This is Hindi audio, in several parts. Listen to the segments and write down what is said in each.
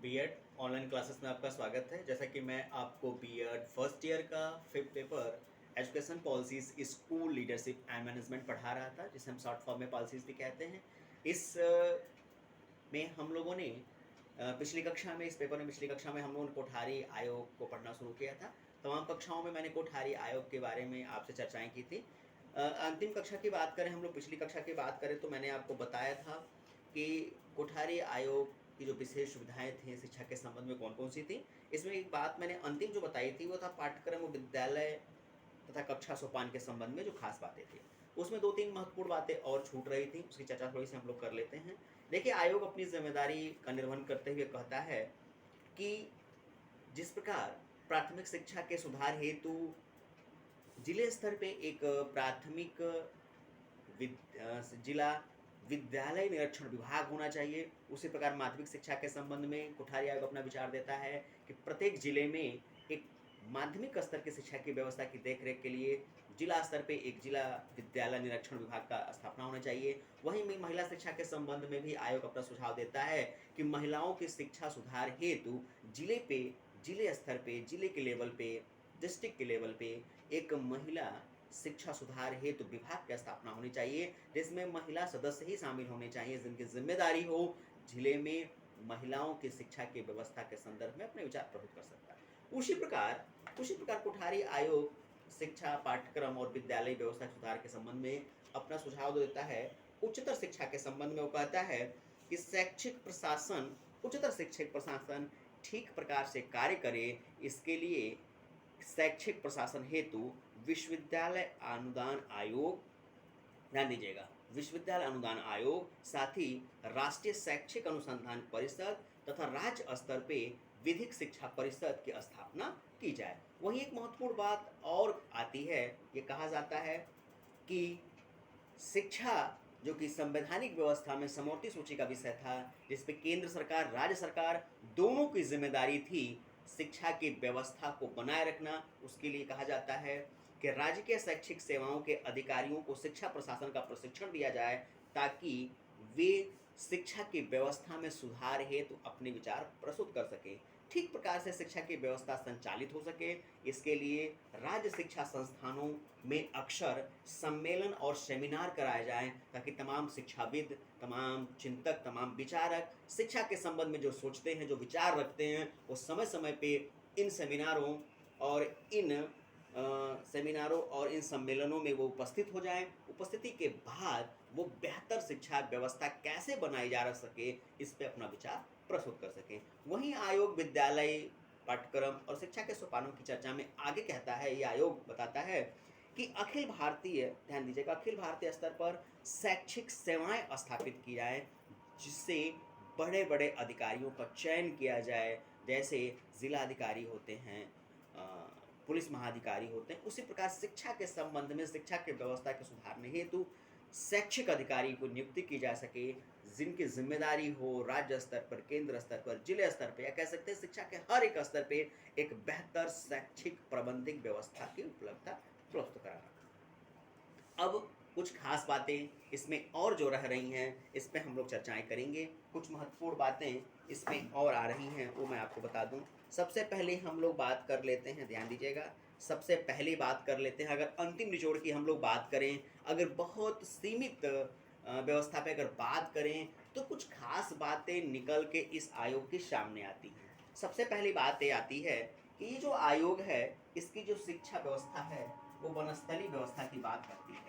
बीएड ऑनलाइन क्लासेस में आपका स्वागत है। जैसा कि मैं आपको बीएड फर्स्ट ईयर का 5th paper education policies school leadership and management पढ़ा रहा था, जिसे हम शॉर्ट फॉर्म में पॉलिसीज भी कहते हैं। इस में हम लोगों ने पिछली कक्षा में हम लोगों ने कोठारी आयोग को पढ़ना शुरू किया था। तमाम कक्षाओं में मैंने कोठारी आयोग के बारे में आपसे चर्चाएं की थी। अंतिम कक्षा की बात करें, हम लोग पिछली कक्षा की बात करें तो मैंने आपको बताया था कि कोठारी आयोग की जो विशेष सुविधाएं थी शिक्षा के संबंध में कौन कौन सी थी। इसमें एक बात मैंने अंतिम जो बताई थी वो था पाठ्यक्रम और विद्यालय तथा कक्षा सोपान के संबंध में जो खास बातें थी। उसमें 2-3 महत्वपूर्ण बातें और छूट रही थी, उसकी चर्चा थोड़ी सी हम लोग कर लेते हैं। देखिए, आयोग अपनी जिम्मेदारी का निर्वहन करते हुए कहता है कि जिस प्रकार प्राथमिक शिक्षा के सुधार हेतु जिले स्तर पे एक प्राथमिक जिला विद्यालय निरीक्षण विभाग होना चाहिए, उसी प्रकार माध्यमिक शिक्षा के संबंध में कोठारी आयोग अपना विचार देता है कि प्रत्येक जिले में एक माध्यमिक स्तर की शिक्षा की व्यवस्था की देखरेख के लिए जिला स्तर पे एक जिला विद्यालय निरीक्षण विभाग का स्थापना होना चाहिए। वहीं में महिला शिक्षा के संबंध में भी आयोग अपना सुझाव देता है कि महिलाओं की शिक्षा सुधार हेतु जिले स्तर पे, जिले के लेवल पे, डिस्ट्रिक्ट के लेवल पे एक महिला शिक्षा सुधार हेतु विभाग की स्थापना होनी चाहिए, जिसमें महिला सदस्य ही शामिल होने चाहिए, जिनकी जिम्मेदारी हो जिले में महिलाओं की शिक्षा की व्यवस्था के संदर्भ में अपने विचार प्रस्तुत कर सकता है। उसी प्रकार कोठारी आयोग शिक्षा पाठ्यक्रम और विद्यालय व्यवस्था सुधार के संबंध में अपना सुझाव देता है। उच्चतर शिक्षा के संबंध में वो कहता है कि उच्चतर शैक्षिक प्रशासन ठीक प्रकार से कार्य करे, इसके लिए शैक्षिक प्रशासन हेतु विश्वविद्यालय अनुदान आयोग, ध्यान दीजिएगा, विश्वविद्यालय अनुदान आयोग, साथ ही राष्ट्रीय शैक्षिक अनुसंधान परिषद तथा राज्य स्तर पे विधिक शिक्षा परिषद की स्थापना की जाए। वहीं एक महत्वपूर्ण बात और आती है, ये कहा जाता है कि शिक्षा जो कि संवैधानिक व्यवस्था में समवर्ती सूची का विषय था, जिसपे केंद्र सरकार राज्य सरकार दोनों की जिम्मेदारी थी शिक्षा की व्यवस्था को बनाए रखना, उसके लिए कहा जाता है कि राज्य के शैक्षिक सेवाओं के अधिकारियों को शिक्षा प्रशासन का प्रशिक्षण दिया जाए ताकि वे शिक्षा की व्यवस्था में सुधार हेतु अपने विचार प्रस्तुत कर सकें, ठीक प्रकार से शिक्षा की व्यवस्था संचालित हो सके। इसके लिए राज्य शिक्षा संस्थानों में अक्सर सम्मेलन और सेमिनार कराए जाएं ताकि तमाम शिक्षाविद, तमाम चिंतक, तमाम विचारक शिक्षा के संबंध में जो सोचते हैं, जो विचार रखते हैं, वो समय समय पे इन सेमिनारों और इन सम्मेलनों में वो उपस्थित हो जाएं। उपस्थिति के बाद वो बेहतर शिक्षा व्यवस्था कैसे बनाई जा सके, इस पे अपना विचार प्रस्तुत कर सकें। वहीं आयोग विद्यालय पाठ्यक्रम और शिक्षा के सोपानों की चर्चा में आगे कहता है, ये आयोग बताता है कि ध्यान दीजिएगा, अखिल भारतीय स्तर पर शैक्षिक सेवाएं स्थापित की जाए, जिससे बड़े बड़े अधिकारियों का चयन किया जाए, जैसे जिला अधिकारी होते हैं, पुलिस महाधिकारी होते हैं। उसी प्रकार शिक्षा के संबंध में शिक्षा की व्यवस्था के सुधारने हेतु शैक्षिक अधिकारी को नियुक्ति की जा सके, जिनकी जिम्मेदारी हो राज्य स्तर पर, केंद्र स्तर पर, जिले स्तर पर, या कह सकते हैं शिक्षा के हर एक स्तर पे एक बेहतर शैक्षिक प्रबंधिक व्यवस्था की उपलब्धता प्रस्तुत कराना। अब कुछ खास बातें इसमें और जो रह रही हैं, इस पे हम लोग चर्चाएं करेंगे। कुछ महत्वपूर्ण बातें इसमें और आ रही हैं, वो मैं आपको बता दूं। सबसे पहले हम लोग बात कर लेते हैं, ध्यान दीजिएगा, सबसे पहले बात कर लेते हैं, अगर अंतिम निचोड़ की हम लोग बात करें, अगर बहुत सीमित व्यवस्था पे अगर बात करें, तो कुछ खास बातें निकल के इस आयोग के सामने आती हैं। सबसे पहली बात ये आती है कि ये जो आयोग है, इसकी जो शिक्षा व्यवस्था है वो वनस्थली व्यवस्था की बात करती है।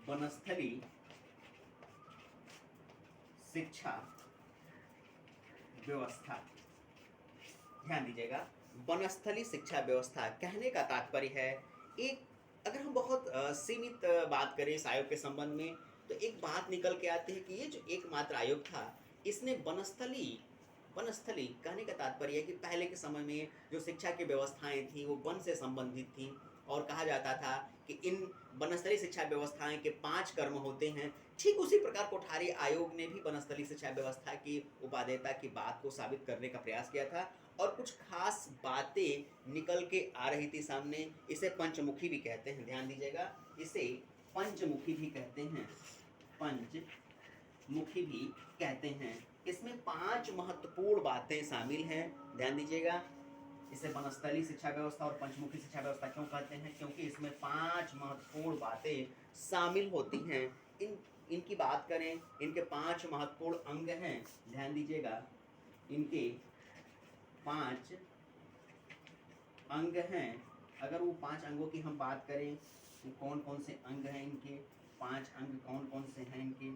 वनस्थली शिक्षा व्यवस्था, ध्यान दीजिएगा, वनस्थली शिक्षा व्यवस्था कहने का तात्पर्य है, एक अगर हम बहुत सीमित बात करें इस आयोग के संबंध में, तो एक बात निकल के आती है कि ये जो एकमात्र आयोग था, इसने वनस्थली कहने का तात्पर्य है कि पहले के समय में जो शिक्षा की व्यवस्थाएं थी वो वन से संबंधित थी, और कहा जाता था कि इन वनस्थली शिक्षा व्यवस्थाएं के 5 कर्म होते हैं। ठीक उसी प्रकार कोठारी आयोग ने भी वनस्थली शिक्षा व्यवस्था की उपादेयता की बात को साबित करने का प्रयास किया था, और कुछ खास बातें निकल के आ रही थी सामने। इसे पंचमुखी भी कहते हैं, ध्यान दीजिएगा, इसे पंचमुखी भी कहते हैं, पंचमुखी भी कहते हैं। इसमें 5 महत्वपूर्ण बातें शामिल हैं, ध्यान दीजिएगा। इसे वनस्थली शिक्षा व्यवस्था और पंचमुखी शिक्षा व्यवस्था क्यों कहते हैं? क्योंकि इसमें 5 महत्वपूर्ण बातें शामिल होती हैं। इनकी बात करें, इनके 5 महत्वपूर्ण अंग हैं, ध्यान दीजिएगा। इनके 5 अंग हैं। अगर वो 5 अंगों की हम बात करें, तो कौन कौन से अंग हैं इनके, 5 अंग कौन कौन से हैं इनके,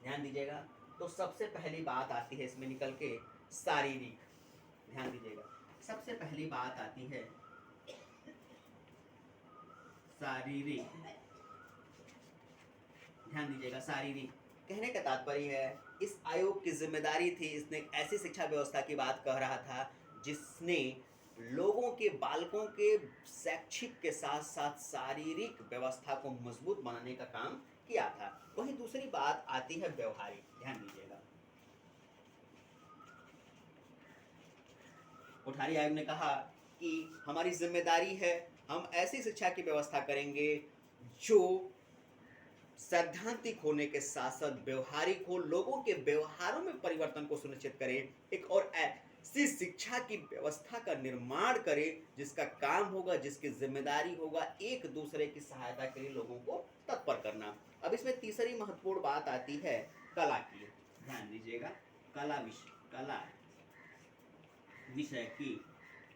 ध्यान दीजिएगा। तो सबसे पहली बात आती है इसमें निकल के शारीरिक, ध्यान दीजिएगा। सबसे पहली बात आती है शारीरिक, ध्यान दीजिएगा। शारीरिक कहने का तात्पर्य है, इस आयोग की जिम्मेदारी थी, इसने एक ऐसी शिक्षा व्यवस्था की बात कह रहा था जिसने लोगों के, बालकों के शैक्षिक के साथ साथ शारीरिक व्यवस्था को मजबूत बनाने का काम किया था। वहीं दूसरी बात आती है व्यवहारिक, ध्यान दीजिएगा। कोठारी आयोग ने कहा कि हमारी जिम्मेदारी है, हम ऐसी शिक्षा की व्यवस्था करेंगे जो सैद्धांतिक होने के साथ साथ व्यवहारिक हो, लोगों के व्यवहारों में परिवर्तन को सुनिश्चित करे, एक और ऐसी शिक्षा की व्यवस्था का निर्माण करे जिसका काम होगा, जिसकी जिम्मेदारी होगा एक दूसरे की सहायता के लिए लोगों को तत्पर करना। अब इसमें तीसरी महत्वपूर्ण बात आती है कला की, ध्यान दीजिएगा। कला विषय की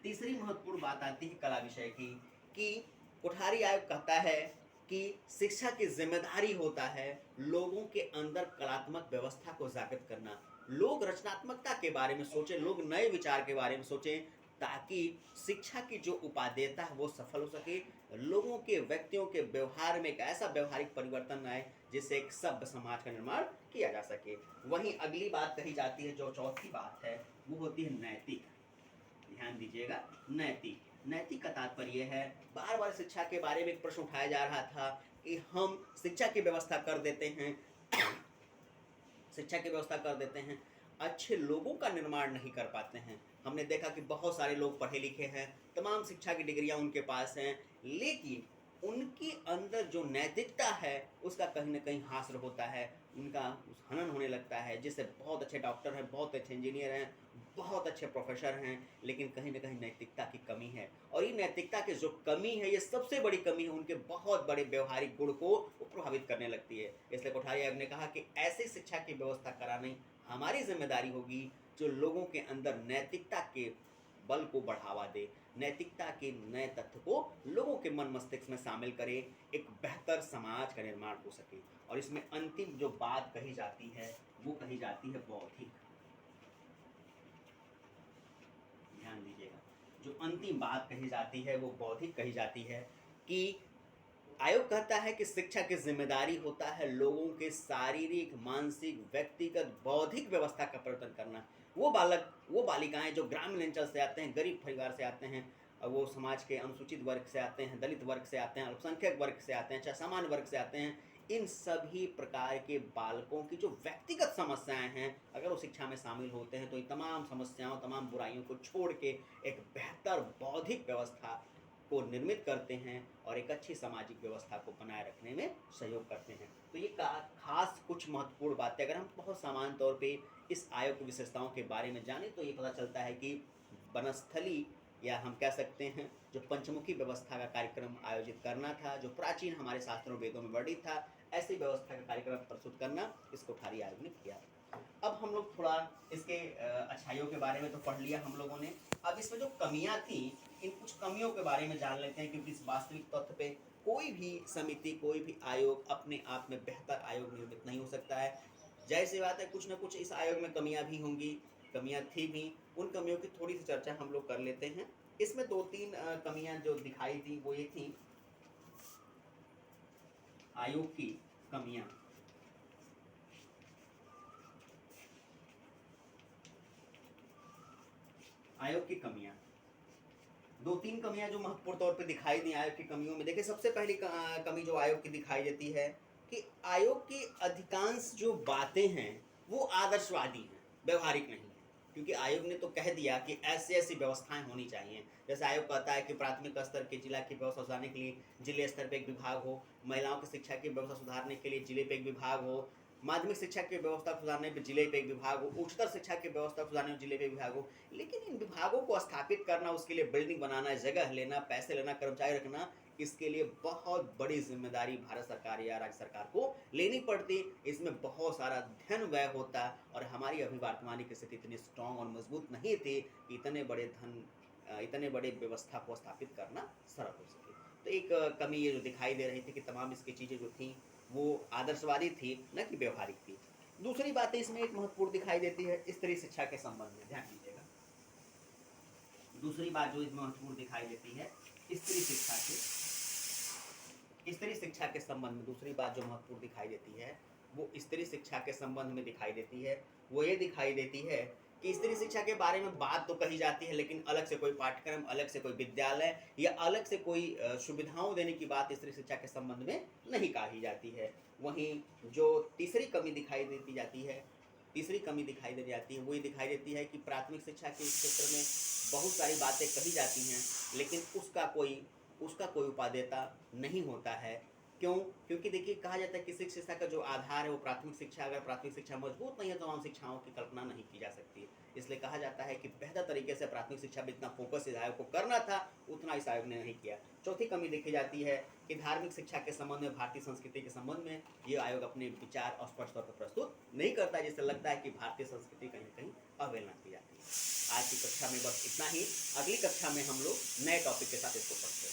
तीसरी महत्वपूर्ण बात आती है कला विषय की, कि कोठारी आयोग कहता है कि शिक्षा की जिम्मेदारी होता है लोगों के अंदर कलात्मक व्यवस्था को जागृत करना, लोग रचनात्मकता के बारे में सोचें, लोग नए विचार के बारे में सोचें, ताकि शिक्षा की जो उपादेयता है वो सफल हो सके, लोगों के, व्यक्तियों के व्यवहार में एक ऐसा व्यवहारिक परिवर्तन आए जिससे एक सभ्य समाज का निर्माण किया जा सके। वहीं अगली बात कही जाती है, जो चौथी बात है, वो होती है नैतिक, ध्यान दीजिएगा। नैतिक का तात्पर्य है, बार बार शिक्षा के बारे में एक प्रश्न उठाया जा रहा था कि हम शिक्षा की व्यवस्था कर देते हैं शिक्षा की व्यवस्था कर देते हैं, अच्छे लोगों का निर्माण नहीं कर पाते हैं। हमने देखा कि बहुत सारे लोग पढ़े लिखे हैं, तमाम शिक्षा की डिग्रियां उनके पास हैं, लेकिन उनके अंदर जो नैतिकता है उसका कहीं ना कहीं हासिल होता है, उनका हनन होने लगता है। जिससे बहुत अच्छे डॉक्टर हैं, बहुत अच्छे इंजीनियर हैं, बहुत अच्छे प्रोफेसर हैं, लेकिन कहीं ना कहीं नैतिकता की कमी है। और ये नैतिकता की जो कमी है, ये सबसे बड़ी कमी है, उनके बहुत बड़े व्यवहारिक गुण को प्रभावित करने लगती है। इसलिए कोठारी आयोग ने कहा कि ऐसी शिक्षा की व्यवस्था करानी हमारी जिम्मेदारी होगी जो लोगों के अंदर नैतिकता के बल को बढ़ावा दे, नैतिकता के नए तत्व को लोगों के मन मस्तिष्क में शामिल करे, एक बेहतर समाज का निर्माण हो सके। और इसमें अंतिम जो बात कही जाती है वो कही जाती है बौद्धिक, ध्यान दीजिएगा। जो अंतिम बात कही जाती है वो बौद्धिक कही जाती है, कि आयोग कहता है कि शिक्षा की जिम्मेदारी होता है लोगों के शारीरिक, मानसिक, व्यक्तिगत, बौद्धिक व्यवस्था का परिवर्तन करना। वो बालक, वो बालिकाएं जो ग्रामीण अंचल से आते हैं, गरीब परिवार से आते हैं, वो समाज के अनुसूचित वर्ग से आते हैं, दलित वर्ग से आते हैं, अल्पसंख्यक वर्ग से आते हैं, चाहे सामान्य वर्ग से आते हैं, इन सभी प्रकार के बालकों की जो व्यक्तिगत समस्याएं हैं, अगर वो शिक्षा में शामिल होते हैं तो ये तमाम समस्याओं, तमाम बुराइयों को छोड़ के एक बेहतर बौद्धिक व्यवस्था को निर्मित करते हैं और एक अच्छी सामाजिक व्यवस्था को बनाए रखने में सहयोग करते हैं। तो ये खास कुछ महत्वपूर्ण बातें, अगर हम बहुत सामान्य तौर पे इस आयोग की विशेषताओं के बारे में जानें तो ये पता चलता है कि वनस्थली, या हम कह सकते हैं जो पंचमुखी व्यवस्था का कार्यक्रम आयोजित करना था, जो प्राचीन हमारे शास्त्रों वेदों में वर्णित था, ऐसी व्यवस्था का कार्यक्रम प्रस्तुत करना इस कोठारी आयोग ने किया। अब हम लोग थोड़ा इसके अच्छाइयों के बारे में तो पढ़ लिया हम लोगों ने, अब इसमें जो कमियां थी, इन कुछ कमियों के बारे में जान लेते हैं, क्योंकि इस वास्तविक तथ्य पे कोई भी समिति, कोई भी आयोग अपने आप में बेहतर आयोग निर्मित नहीं हो सकता है। जाहिर सी बात है, कुछ ना कुछ इस आयोग में कमियां भी होंगी, कमियां थी भी, उन कमियों की थोड़ी सी चर्चा हम लोग कर लेते हैं। इसमें 2-3 कमियां जो दिखाई थी वो ये थी, आयोग की कमियां, आयोग की कमियां, 2-3 कमियां जो महत्वपूर्ण तौर पे दिखाई दी आयोग की कमियों में। देखिए, सबसे पहली कमी जो आयोग की दिखाई देती है कि आयोग की अधिकांश जो बातें हैं वो आदर्शवादी हैं, व्यवहारिक नहीं है। क्योंकि आयोग ने तो कह दिया कि ऐसी ऐसी व्यवस्थाएं होनी चाहिए। जैसे आयोग कहता है कि प्राथमिक स्तर के जिला की व्यवस्था सुधारने के लिए जिले स्तर पर एक विभाग हो, महिलाओं की शिक्षा की व्यवस्था सुधारने के लिए जिले पे एक विभाग हो, माध्यमिक शिक्षा की व्यवस्था सुधारने पर जिले पे एक विभाग हो, उच्चतर शिक्षा की व्यवस्था सुधारने में जिले पे विभाग हो। लेकिन इन विभागों को स्थापित करना, उसके लिए बिल्डिंग बनाना, जगह लेना, पैसे लेना, कर्मचारी रखना, इसके लिए बहुत बड़ी जिम्मेदारी भारत सरकार या राज्य सरकार को लेनी पड़ती। इसमें बहुत सारा धन व्यय होता और हमारी अभी वर्तमान की स्थिति इतनी स्ट्रांग और मजबूत नहीं थी कि इतने बड़े व्यवस्था को स्थापित करना सरल हो सके। तो एक कमी ये जो दिखाई दे रही थी कि तमाम इसकी चीज़ें जो थी वो आदर्शवादी थी, न कि व्यवहारिक थी। दूसरी बात इसमें एक महत्वपूर्ण दिखाई देती है स्त्री शिक्षा के संबंध में, ध्यान दीजिएगा। दूसरी बात जो इसमें महत्वपूर्ण दिखाई देती है स्त्री शिक्षा के संबंध में, दूसरी बात जो महत्वपूर्ण दिखाई देती है वो स्त्री शिक्षा के संबंध में दिखाई देती है। वो ये दिखाई देती है कि स्त्री शिक्षा के बारे में बात तो कही जाती है, लेकिन अलग से कोई पाठ्यक्रम, अलग से कोई विद्यालय या अलग से कोई सुविधाओं देने की बात स्त्री शिक्षा के संबंध में नहीं कही जाती है। वहीं जो तीसरी कमी दिखाई देती जाती है वो ये दिखाई देती है कि प्राथमिक शिक्षा के क्षेत्र में बहुत सारी बातें कही जाती हैं, लेकिन उसका कोई उपादेयता नहीं होता है। क्यों? क्योंकि देखिए, कहा जाता है कि शिक्षा का जो आधार है वो प्राथमिक शिक्षा, अगर प्राथमिक शिक्षा मजबूत नहीं है तो तमाम शिक्षाओं की कल्पना नहीं की जा सकती। इसलिए कहा जाता है कि बेहतर तरीके से प्राथमिक शिक्षा में इतना फोकस इस आयोग को करना था, उतना इस आयोग ने नहीं किया। चौथी कमी देखी जाती है कि धार्मिक शिक्षा के संबंध में, भारतीय संस्कृति के संबंध में ये आयोग अपने विचार स्पष्ट तौर पर प्रस्तुत नहीं करता, जिससे लगता है कि भारतीय संस्कृति कहीं न कहीं अवहेलना की जाती है। आज की कक्षा में बस इतना ही। अगली कक्षा में हम लोग नए टॉपिक के साथ इसको पढ़ते हैं।